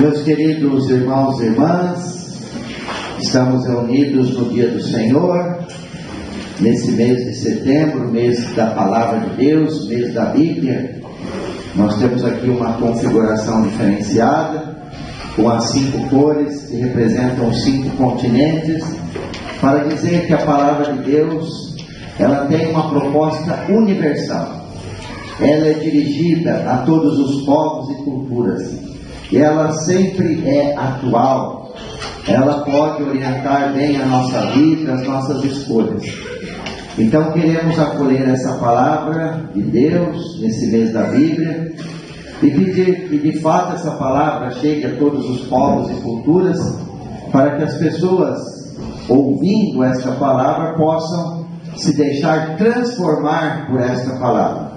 Meus queridos irmãos e irmãs, estamos reunidos no dia do Senhor, nesse mês de setembro, mês da Palavra de Deus, mês da Bíblia. Nós temos aqui uma configuração diferenciada, com as 5 cores que representam os 5 continentes, para dizer que a Palavra de Deus, ela tem uma proposta universal. Ela é dirigida a todos os povos e culturas. E ela sempre é atual. Ela pode orientar bem a nossa vida, as nossas escolhas. Então queremos acolher essa palavra de Deus nesse mês da Bíblia e pedir que de fato essa palavra chegue a todos os povos e culturas, para que as pessoas, ouvindo esta palavra, possam se deixar transformar por esta palavra.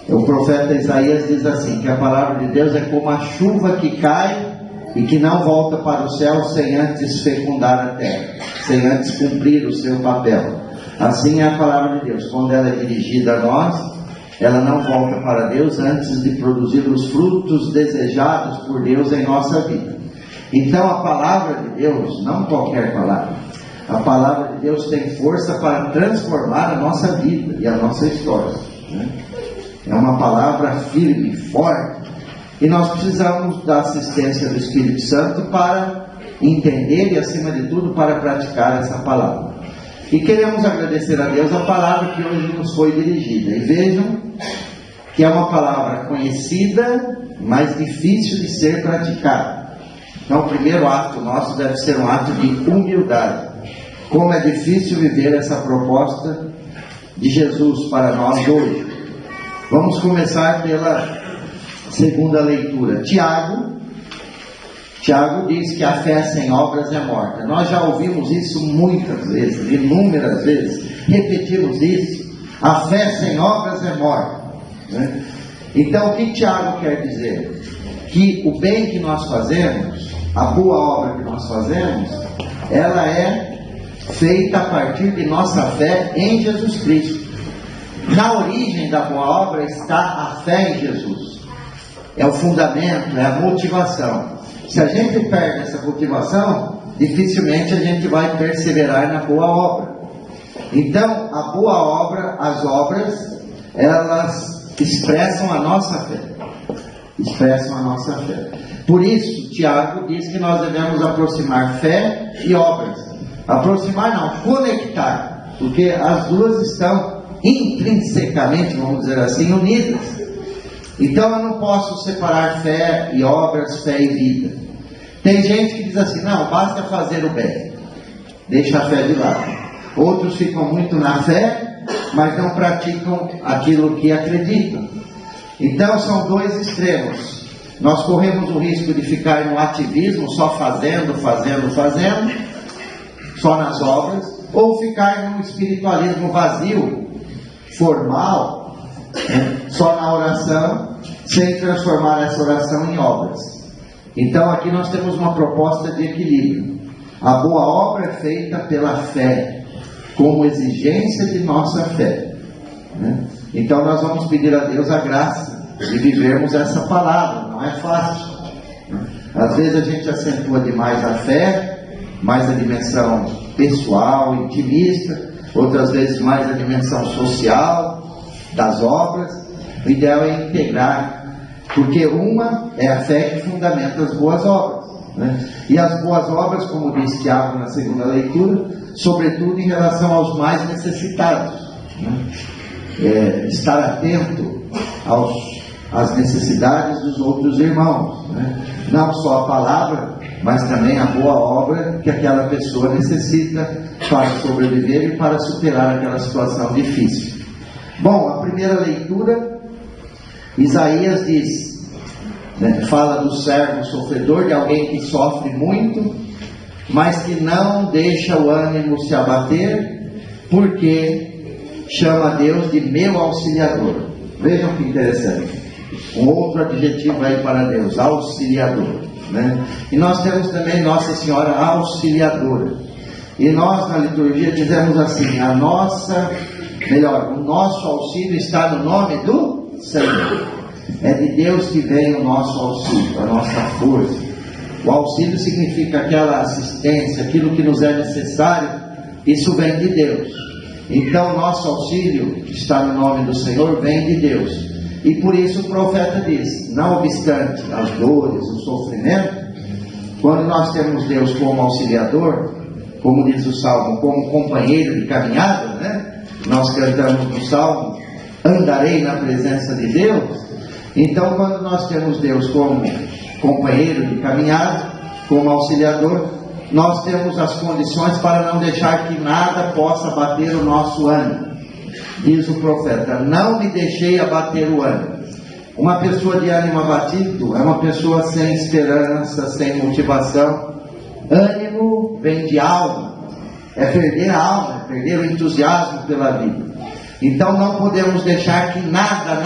O profeta Isaías diz assim, que a palavra de Deus é como a chuva que cai e que não volta para o céu sem antes fecundar a terra, sem antes cumprir o seu papel. Assim é a palavra de Deus. Quando ela é dirigida a nós, ela não volta para Deus antes de produzir os frutos desejados por Deus em nossa vida. Então a palavra de Deus, não qualquer palavra, a palavra de Deus tem força para transformar a nossa vida e a nossa história, né? É uma palavra firme, forte, e nós precisamos da assistência do Espírito Santo para entender e, acima de tudo, para praticar essa palavra. E queremos agradecer a Deus a palavra que hoje nos foi dirigida. E vejam que é uma palavra conhecida, mas difícil de ser praticada. Então o primeiro ato nosso deve ser um ato de humildade. Como é difícil viver essa proposta de Jesus para nós hoje. Vamos começar pela segunda leitura. Tiago diz que a fé sem obras é morta. Nós já ouvimos isso muitas vezes, inúmeras vezes, repetimos isso. A fé sem obras é morta, né? Então o que Tiago quer dizer? Que o bem que nós fazemos, a boa obra que nós fazemos, ela é feita a partir de nossa fé em Jesus Cristo. Na origem da boa obra está a fé em Jesus. É o fundamento, é a motivação. Se a gente perde essa motivação, dificilmente a gente vai perseverar na boa obra. Então, a boa obra, as obras, elas expressam a nossa fé. Expressam a nossa fé. Por isso, Tiago diz que nós devemos aproximar fé e obras. Aproximar não, conectar. Porque as duas estão intrinsecamente, vamos dizer assim, unidas. Então eu não posso separar fé e obras, fé e vida. Tem gente que diz assim, não, basta fazer o bem, deixa a fé de lado. Outros ficam muito na fé, mas não praticam aquilo que acreditam. Então são dois extremos. Nós corremos o risco de ficar no ativismo, só fazendo, só nas obras, ou ficar no espiritualismo vazio, formal, né? Só na oração, sem transformar essa oração em obras. Então aqui nós temos uma proposta de equilíbrio. A boa obra é feita pela fé, como exigência de nossa fé, né? Então nós vamos pedir a Deus a graça de vivermos essa palavra. Não é fácil, né? Às vezes a gente acentua demais a fé, mais a dimensão pessoal, intimista, outras vezes mais a dimensão social das obras. O ideal é integrar, porque uma é a fé que fundamenta as boas obras, né? E as boas obras, como diz Tiago na segunda leitura, sobretudo em relação aos mais necessitados, né? Estar atento às necessidades dos outros irmãos, né? Não só a palavra, mas também a boa obra que aquela pessoa necessita para sobreviver e para superar aquela situação difícil. Bom, a primeira leitura, Isaías diz, né, fala do servo sofredor, de alguém que sofre muito, mas que não deixa o ânimo se abater, porque chama Deus de meu auxiliador. Vejam que interessante, um outro adjetivo aí para Deus, auxiliador, né? E nós temos também Nossa Senhora Auxiliadora. E nós na liturgia dizemos assim, o nosso auxílio está no nome do Senhor. É de Deus que vem o nosso auxílio, a nossa força. O auxílio significa aquela assistência, aquilo que nos é necessário, isso vem de Deus. Então, nosso auxílio, que está no nome do Senhor, vem de Deus. E por isso o profeta diz: não obstante as dores, o sofrimento, quando nós temos Deus como auxiliador, como diz o Salmo, como companheiro de caminhada, né? Nós cantamos no Salmo: andarei na presença de Deus. Então, quando nós temos Deus como companheiro de caminhada, como auxiliador, nós temos as condições para não deixar que nada possa abater o nosso ânimo. Diz o profeta: não me deixei abater o ânimo. Uma pessoa de ânimo abatido é uma pessoa sem esperança, sem motivação. Ânimo vem de alma, é perder a alma, é perder o entusiasmo pela vida. Então não podemos deixar que nada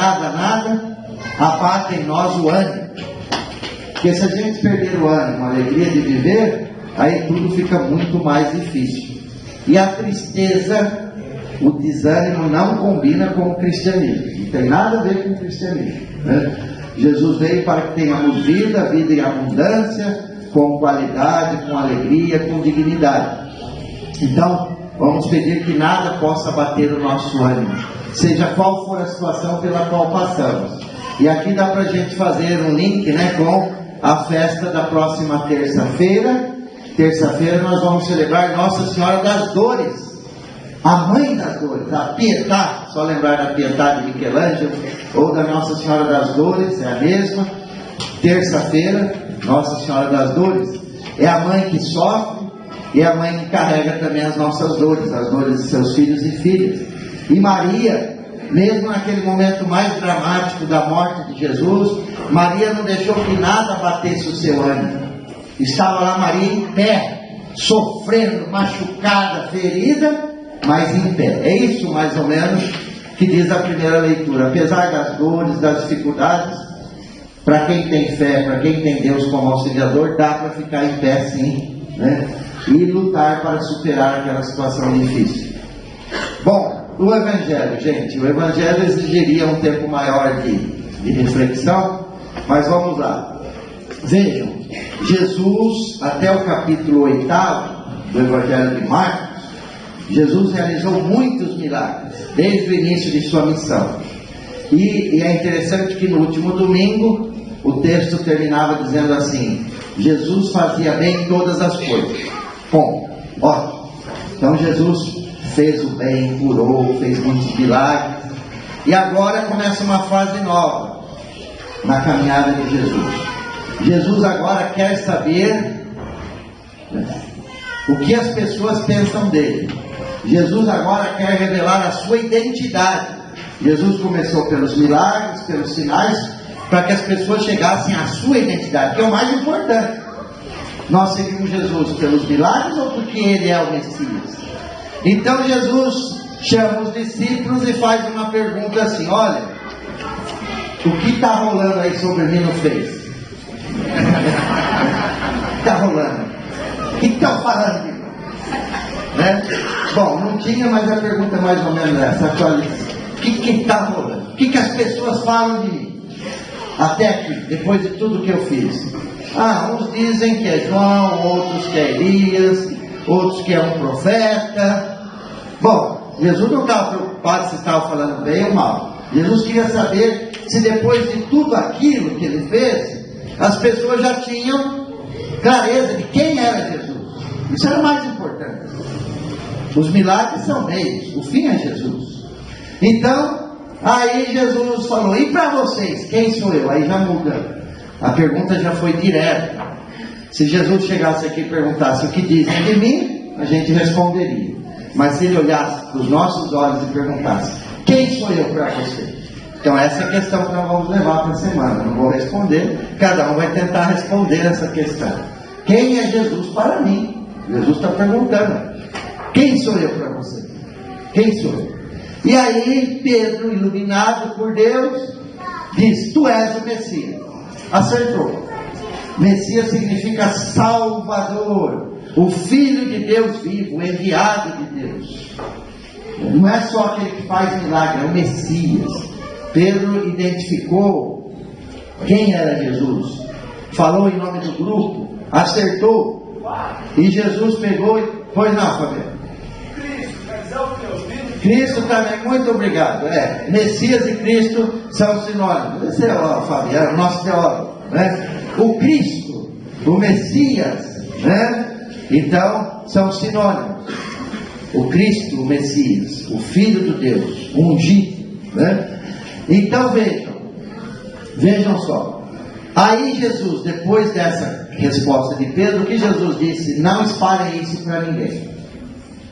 abate em nós o ânimo. Porque se a gente perder o ânimo, a alegria de viver, aí tudo fica muito mais difícil. E a tristeza, o desânimo não combina com o cristianismo. Não tem nada a ver com o cristianismo, né? Jesus veio para que tenhamos vida em abundância, com qualidade, com alegria, com dignidade. Então, vamos pedir que nada possa abater o nosso ânimo, seja qual for a situação pela qual passamos. E aqui dá para a gente fazer um link, né, com a festa da próxima terça-feira. Terça-feira nós vamos celebrar Nossa Senhora das Dores, a mãe das dores, a Pietà. Só lembrar da Pietà de Michelangelo, ou da Nossa Senhora das Dores, é a mesma. Terça-feira, Nossa Senhora das Dores, é a mãe que sofre e é a mãe que carrega também as nossas dores, as dores de seus filhos e filhas. E Maria, mesmo naquele momento mais dramático da morte de Jesus, Maria não deixou que nada abatesse o seu ânimo. Estava lá Maria em pé, sofrendo, machucada, ferida, mas em pé. É isso mais ou menos que diz a primeira leitura. Apesar das dores, das dificuldades, para quem tem fé, para quem tem Deus como auxiliador, dá para ficar em pé sim, né? E lutar para superar aquela situação difícil. Bom, o Evangelho, gente, o Evangelho exigiria um tempo maior de reflexão, mas vamos lá. Vejam, Jesus, até o capítulo 8 do Evangelho de Marcos, Jesus realizou muitos milagres, desde o início de sua missão. E é interessante que no último domingo, o texto terminava dizendo assim: Jesus fazia bem todas as coisas. Bom, ótimo. Então Jesus fez o bem, curou, fez muitos milagres. E agora começa uma fase nova na caminhada de Jesus. Jesus agora quer saber, né, o que as pessoas pensam dele. Jesus agora quer revelar a sua identidade. Jesus começou pelos milagres, pelos sinais, para que as pessoas chegassem à sua identidade, que é o mais importante. Nós seguimos Jesus pelos milagres ou porque Ele é o Messias? Então Jesus chama os discípulos e faz uma pergunta assim: olha, o que está rolando aí sobre mim no Face? O que está rolando? O que estão falando de mim? Né? Bom, não tinha, mas a pergunta é mais ou menos essa, atualiza. O que está rolando? O que as pessoas falam de mim? Até aqui, depois de tudo que eu fiz. Uns dizem que é João, outros que é Elias, outros que é um profeta. Bom, Jesus não estava preocupado se estava falando bem ou mal. Jesus queria saber se depois de tudo aquilo que ele fez, as pessoas já tinham clareza de quem era Jesus. Isso era o mais importante. Os milagres são meios, o fim é Jesus. Então, aí Jesus falou: e para vocês, quem sou eu? Aí já muda. A pergunta já foi direta. Se Jesus chegasse aqui e perguntasse o que dizem de mim, a gente responderia. Mas se ele olhasse para os nossos olhos e perguntasse: quem sou eu para você? Então essa é a questão que nós vamos levar para a semana. Não vou responder, cada um vai tentar responder essa questão. Quem é Jesus para mim? Jesus está perguntando: quem sou eu para você? Quem sou eu? E aí Pedro, iluminado por Deus, diz: tu és o Messias. Acertou. Messias significa Salvador, o Filho de Deus vivo, o enviado de Deus. Não é só aquele que faz milagre, é o Messias. Pedro identificou quem era Jesus, falou em nome do grupo, acertou, e Jesus pegou e... Pois não, Fabiano? Cristo também, muito obrigado. Messias e Cristo são sinônimos. Esse é o Fabiano, nosso teólogo, né? O Cristo, o Messias, né? Então, são sinônimos. O Cristo, o Messias, o Filho de Deus, o ungido, né? Então vejam só. Aí Jesus, depois dessa resposta de Pedro, o que Jesus disse? Não espalhem isso para ninguém.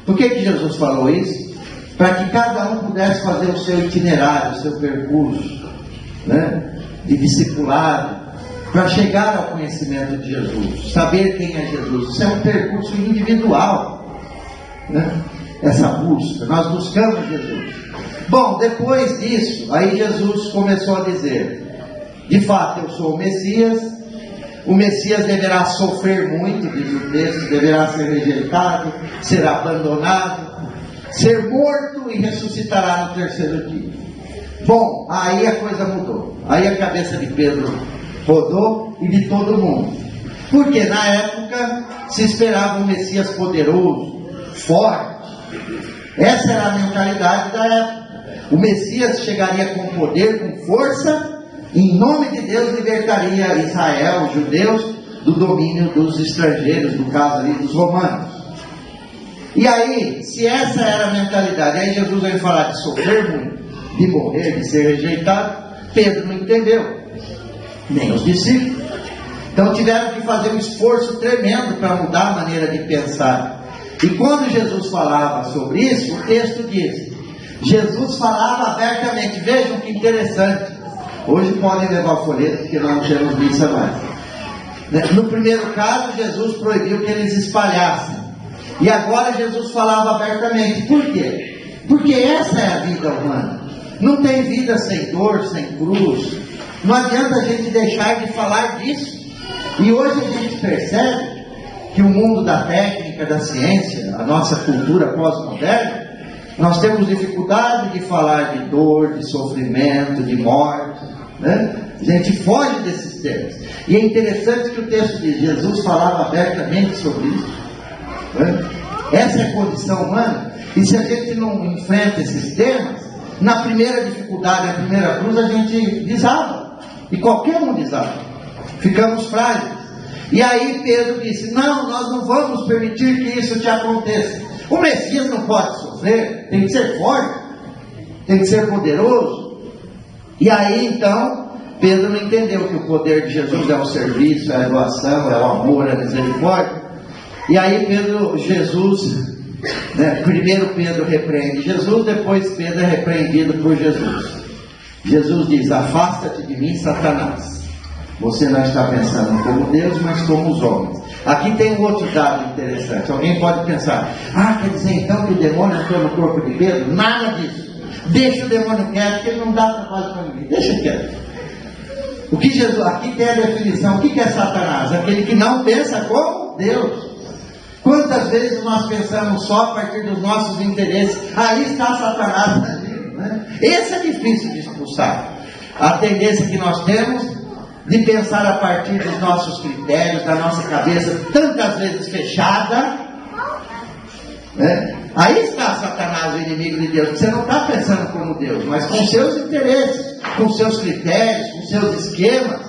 Por que Jesus falou isso? Para que cada um pudesse fazer o seu itinerário, o seu percurso, né, de discipulado, para chegar ao conhecimento de Jesus, saber quem é Jesus. Isso é um percurso individual, né? Essa busca, nós buscamos Jesus. Bom, depois disso, aí Jesus começou a dizer: de fato eu sou o Messias deverá sofrer muito, diz o texto, deverá ser rejeitado, será abandonado, ser morto e ressuscitará no terceiro dia. Bom, aí a coisa mudou. Aí a cabeça de Pedro rodou e de todo mundo. Porque na época se esperava um Messias poderoso, forte. Essa era a mentalidade da época. O Messias chegaria com poder, com força, e em nome de Deus libertaria Israel, os judeus, do domínio dos estrangeiros, no caso ali dos romanos. E aí, se essa era a mentalidade, aí Jesus veio falar de sofrer muito, de morrer, de ser rejeitado, Pedro não entendeu, nem os discípulos. Então tiveram que fazer um esforço tremendo para mudar a maneira de pensar. E quando Jesus falava sobre isso, o texto diz, Jesus falava abertamente. Vejam que interessante. Hoje podem levar o folheto, porque nós não temos missa mais. No primeiro caso, Jesus proibiu que eles espalhassem. E agora Jesus falava abertamente. Por quê? Porque essa é a vida humana. Não tem vida sem dor, sem cruz. Não adianta a gente deixar de falar disso. E hoje a gente percebe que o mundo da técnica, da ciência, a nossa cultura pós-moderna, nós temos dificuldade de falar de dor, de sofrimento, de morte, né? A gente foge desses temas. E é interessante que o texto diz, Jesus falava abertamente sobre isso, né? Essa é a condição humana. E se a gente não enfrenta esses temas, na primeira dificuldade, na primeira cruz, a gente desaba. E qualquer um desaba. Ficamos frágeis. E aí Pedro disse, não, nós não vamos permitir que isso te aconteça. O Messias não pode sofrer, tem que ser forte, tem que ser poderoso. E aí então, Pedro não entendeu que o poder de Jesus é o serviço, é a doação, é o amor, é a misericórdia. E aí primeiro Pedro repreende Jesus, depois Pedro é repreendido por Jesus. Jesus diz, afasta-te de mim, Satanás. Você não está pensando como Deus, mas como os homens. Aqui tem um outro dado interessante. Alguém pode pensar, quer dizer então que o demônio entrou no corpo de Pedro? Nada disso. Deixa o demônio quieto, porque ele não dá trabalho para ninguém. Deixa quieto. O que Jesus, aqui tem a definição. O que é Satanás? Aquele que não pensa como Deus. Quantas vezes nós pensamos só a partir dos nossos interesses? Aí está Satanás agindo, né? Esse é difícil de expulsar. A tendência que nós temos de pensar a partir dos nossos critérios, da nossa cabeça, tantas vezes fechada, né? Aí está Satanás, o inimigo de Deus. Você não está pensando como Deus, mas com seus interesses, com seus critérios, com seus esquemas.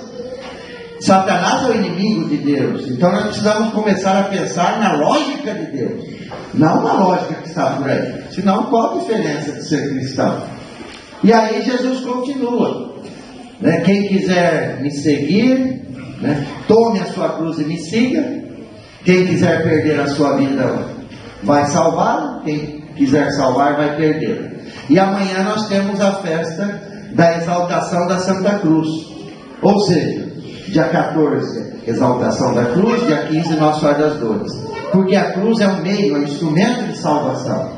Satanás é o inimigo de Deus. Então nós precisamos começar a pensar na lógica de Deus, não na lógica que está por aí. Senão qual a diferença de ser cristão? E aí Jesus continua. Quem quiser me seguir, tome a sua cruz e me siga. Quem quiser perder a sua vida vai salvar. Quem quiser salvar vai perder. E amanhã nós temos a festa da exaltação da Santa Cruz. Ou seja, dia 14, exaltação da cruz, dia 15, Nosso Senhor das Dores. Porque a cruz é um meio, é um instrumento de salvação.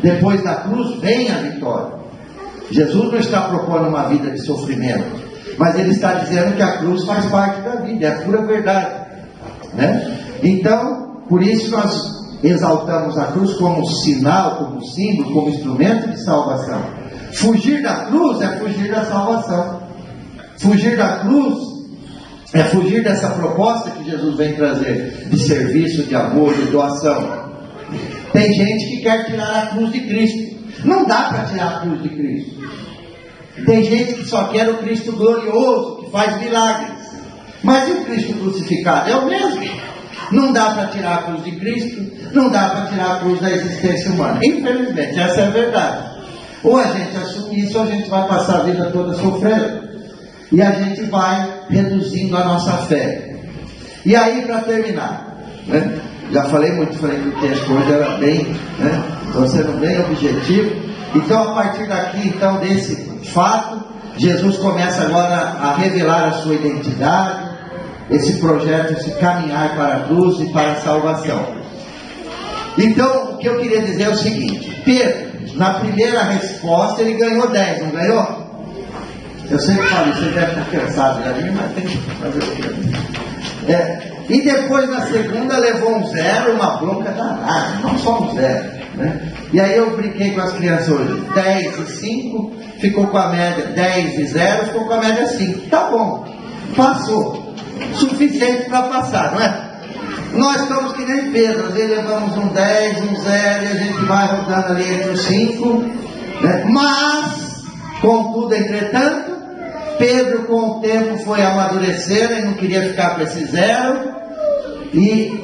Depois da cruz vem a vitória. Jesus não está propondo uma vida de sofrimento, mas Ele está dizendo que a cruz faz parte da vida, é a pura verdade, né? Então, por isso nós exaltamos a cruz como sinal, como símbolo, como instrumento de salvação. Fugir da cruz é fugir da salvação. Fugir da cruz é fugir dessa proposta que Jesus vem trazer de serviço, de amor, de doação. Tem gente que quer tirar a cruz de Cristo. Não dá para tirar a cruz de Cristo. Tem gente que só quer o Cristo glorioso, que faz milagres. Mas e o Cristo crucificado? É o mesmo. Não dá para tirar a cruz de Cristo, não dá para tirar a cruz da existência humana. Infelizmente, essa é a verdade. Ou a gente assume isso, ou a gente vai passar a vida toda sofrendo. E a gente vai reduzindo a nossa fé. E aí, para terminar, né? Já falei muito, falei que o texto hoje era bem, né? Estou sendo bem objetivo. Então, a partir daqui, então, desse fato, Jesus começa agora a revelar a sua identidade, esse projeto, esse caminhar para a cruz e para a salvação. Então, o que eu queria dizer é o seguinte: Pedro, na primeira resposta, ele ganhou 10, não ganhou? Eu sempre falo, você deve estar cansado de ali, mas tem que fazer o quê? E depois, na segunda, levou um 0, uma bronca danada, não só um 0, né? E aí eu brinquei com as crianças hoje: 10 e 5, ficou com a média 10 e 0, ficou com a média 5. Tá bom, passou. Suficiente para passar, não é? Nós estamos que nem Pedro, às vezes levamos um 10, um 0 e a gente vai rodando ali entre os 5, né? Mas, contudo, entretanto, Pedro com o tempo foi amadurecendo e não queria ficar com esse 0, e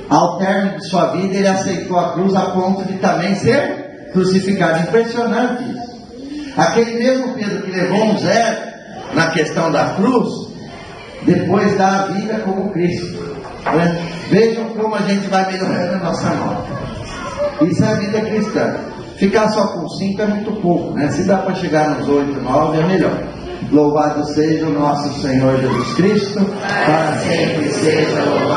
ao término de sua vida ele aceitou a cruz a ponto de também ser crucificado. Impressionante isso. Aquele mesmo Pedro que levou um 0 na questão da cruz, depois dá a vida como Cristo, né? Vejam como a gente vai melhorando a nossa nota. Isso é a vida cristã. Ficar só com 5 é muito pouco, né? Se dá para chegar nos 8, 9 é melhor. Louvado seja o nosso Senhor Jesus Cristo, para sempre seja louvado.